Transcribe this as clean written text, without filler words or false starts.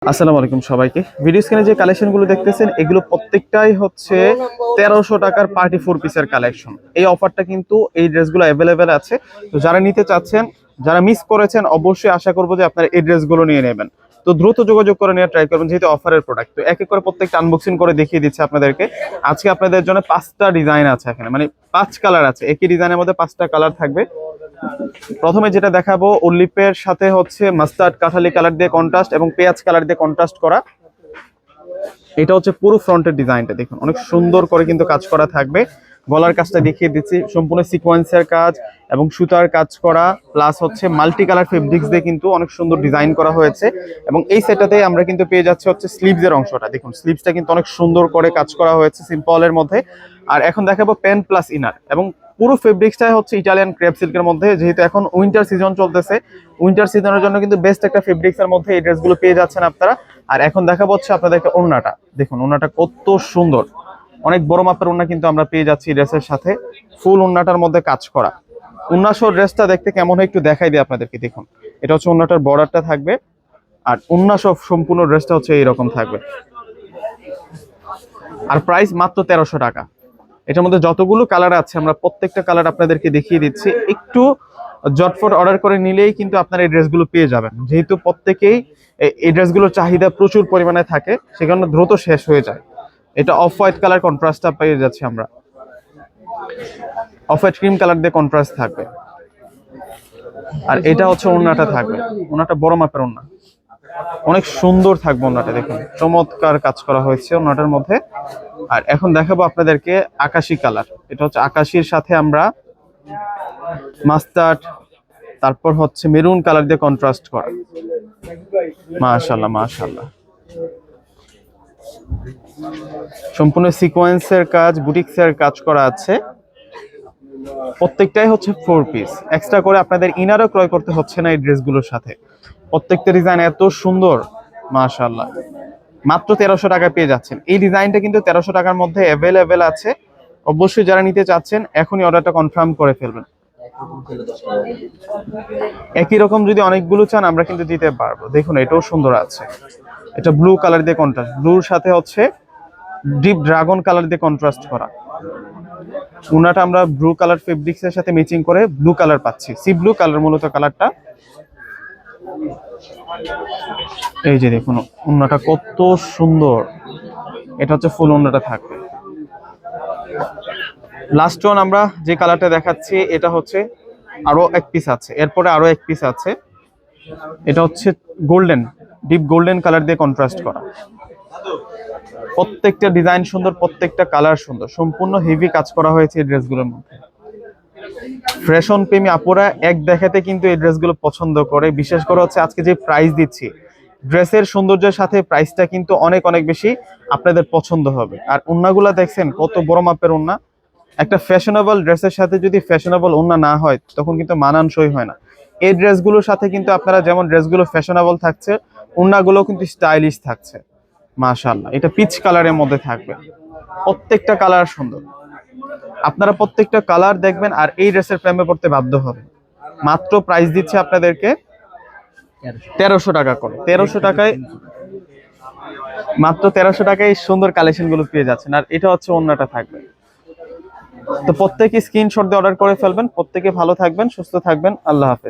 আসসালামু আলাইকুম সবাইকে। ভিডিও স্ক্রিনে যে কালেকশনগুলো দেখতেছেন এগুলো প্রত্যেকটাই হচ্ছে 1300 টাকার পার্টি 4 পিসের কালেকশন। এই অফারটা কিন্তু এই ড্রেসগুলো অ্যাভেলেবেল আছে। তো যারা নিতে চাচ্ছেন, যারা মিস করেছেন, অবশ্যই আশা করব যে আপনারা এই ড্রেসগুলো নিয়ে নেবেন। তো দ্রুত যোগাযোগ করে নিয়ে ট্রাই করবেন, যেহেতু অফারের প্রোডাক্ট। তো এক এক করে প্রত্যেকটা আনবক্সিং করে দেখিয়ে দিচ্ছি আপনাদেরকে। আজকে আপনাদের জন্য 5টা ডিজাইন আছে এখানে, মানে 5 কালার আছে। একই ডিজাইনের মধ্যে 5টা কালার থাকবে। প্রথমে যেটা দেখাবো, উল্লিপের সাথে হচ্ছে মাস্টার্ড কাঠালি কালার দিয়ে কন্ট্রাস্ট এবং পেঁয়াজ কালার দিয়ে কন্ট্রাস্ট করা। এটা হচ্ছে পুরো ফ্রন্টের ডিজাইনটা দেখুন, অনেক সুন্দর করে কিন্তু কাজ করা থাকবে। গলার কাজটা দেখিয়ে দিচ্ছি, সম্পূর্ণ সিকোয়েন্সের কাজ এবং সুতার কাজ করা, প্লাস হচ্ছে মাল্টি কালার ফেব্রিক্স দিয়ে কিন্তু অনেক সুন্দর ডিজাইন করা হয়েছে। এবং এই সেটটাতে আমরা কিন্তু পেয়ে যাচ্ছি হচ্ছে স্লিভসের অংশটা দেখুন, স্লিভসটা কিন্তু অনেক সুন্দর করে কাজ করা হয়েছে সিম্পলের মধ্যে। আর এখন দেখাবো প্যান্ট প্লাস ইনার, এবং পুরো ফেব্রিক্সটাই হচ্ছে ইটালিয়ান ক্রেপ সিল্কের মধ্যে। যেহেতু এখন উইন্টার সিজন চলতেছে, উইন্টার সিজনের জন্য কিন্তু বেস্ট একটা ফেব্রিক্সের মধ্যে এই ড্রেসগুলো পেয়ে যাচ্ছেন আপনারা। আর এখন দেখাবো হচ্ছে আপনাদেরকে ওড়নাটা দেখুন, ওড়নাটা কত সুন্দর, অনেক বড় মাপের ওড়না কিন্তু আমরা পেয়ে যাচ্ছি ড্রেসের সাথে। ফুল ওড়নাটার মধ্যে কাজ করা। ওড়না সহ ড্রেসটা দেখতে কেমন হয় একটু দেখাই দিই আপনাদেরকে। দেখুন, এটা হচ্ছে ওড়নাটার বর্ডারটা থাকবে, আর ওড়না সহ সম্পূর্ণ ড্রেসটা হচ্ছে এইরকম থাকবে। আর প্রাইস মাত্র 1300 টাকা। এটার মধ্যে যতগুলো কালার আছে আমরা প্রত্যেকটা কালার আপনাদেরকে দেখিয়ে দিচ্ছি। একটু জটফট অর্ডার করে নিলেই কিন্তু আপনারা এই ড্রেসগুলো পেয়ে যাবেন, যেহেতু প্রত্যেকেই এই ড্রেসগুলোর চাহিদা প্রচুর পরিমাণে থাকে, সেখানে দ্রুত শেষ হয়ে যায়। এটা অফ হোয়াইট কালার কন্ট্রাস্টটা পেয়ে যাচ্ছি আমরা, অফ হোয়াইট ক্রিম কালার দিয়ে কন্ট্রাস্ট থাকবে। আর এটা হচ্ছে ওড়নাটা থাকবে, ওড়নাটা বড় মাপের ওড়না, অনেক সুন্দর থাকবে ওড়নাটা দেখুন, চমৎকার কাজ করা হয়েছে ওড়নাটার মধ্যে। আর এখন দেখাবো আপনাদেরকে আকাশি কালার। এটা হচ্ছে আকাশির সাথে আমরা মাস্টার্ড, তারপর হচ্ছে মেরুন কালার দিয়ে কন্ট্রাস্ট করা। মাশাআল্লাহ মাশাআল্লাহ, সম্পূর্ণ সিকোয়েন্সের কাজ, বুটিক্সের কাজ করা আছে। প্রত্যেকটাই হচ্ছে 4 পিস, এক্সট্রা করে আপনাদের ইনারও ক্রয় করতে হচ্ছে না এই ড্রেসগুলোর সাথে। প্রত্যেকটা ডিজাইন এত সুন্দর, মাশাআল্লাহ। মাত্র 1300 টাকায় পেয়ে যাচ্ছেন। এই ডিজাইনটা কিন্তু 1300 টাকার মধ্যে অ্যাভেলেবেল আছে। অবশ্যই যারা নিতে চাচ্ছেন এখনই অর্ডারটা কনফার্ম করে ফেলবেন। একই রকম যদি অনেকগুলো চান আমরা কিন্তু দিতে পারবো। দেখুন, এটাও সুন্দর আছে, এটা ব্লু কালার দিয়ে কন্ট্রাস্ট, ব্লুর সাথে হচ্ছে ডিপ ড্রাগন কালার দিয়ে কন্ট্রাস্ট করা। ওনাটা আমরা ব্লু কালার ফেব্রিক্স এর সাথে ম্যাচিং করে ব্লু কালার পাচ্ছি, সি ব্লু কালার মূলত কালারটা। এই যে দেখুন ওড়নাটা কত সুন্দর, এটা হচ্ছে ফুল ওড়নাটা থাকবে। লাস্ট ওয়ান আমরা যে কালারটা দেখাচ্ছি এটা হচ্ছে আরো এক পিস আছে, এরপরে আরো এক পিস আছে। এটা হচ্ছে গোল্ডেন, ডিপ গোল্ডেন কালার দিয়ে কন্ট্রাস্ট করা। প্রত্যেকটা ডিজাইন সুন্দর, প্রত্যেকটা কালার সুন্দর, সম্পূর্ণ হেভি কাজ করা হয়েছে এই ড্রেসগুলোর মধ্যে। ফ্যাশন প্রেমী আপুরা এক দেখাতে কিন্তু এই ড্রেসগুলো পছন্দ করে। বিশেষ করে হচ্ছে আজকে যে প্রাইস দিচ্ছি, ড্রেসের সৌন্দর্যের সাথে প্রাইসটা কিন্তু অনেক অনেক বেশি আপনাদের পছন্দ হবে। আর ওড়নাগুলা দেখছেন কত বড় মাপের ওড়না। একটা ফ্যাশনেবল ড্রেসের সাথে যদি ফ্যাশনেবল ওড়না না হয় তখন কিন্তু মানানসই হয় না। এই ড্রেসগুলোর সাথে কিন্তু আপনারা যেমন ড্রেসগুলো ফ্যাশনেবল থাকছে, ওড়নাগুলো কিন্তু স্টাইলিশ থাকছে। মাশাআল্লাহ, এটা পিচ কালারের মধ্যে থাকবে। প্রত্যেকটা কালার সুন্দর, আপনারা প্রত্যেকটা কালার দেখবেন আর এই ড্রেসের প্রেমে পড়তে বাধ্য হবেন। মাত্র প্রাইস দিচ্ছে আপনাদেরকে 1300 টাকা করে। 1300 টাকায়, মাত্র 1300 টাকায় সুন্দর কালেকশন গুলো পেয়ে যাচ্ছেন। আর এটা হচ্ছে ওড়নাটা থাকবে। তো প্রত্যেকে স্ক্রিনশট দিয়ে অর্ডার করে ফেলবেন। প্রত্যেকে ভালো থাকবেন, সুস্থ থাকবেন। আল্লাহ হাফেজ।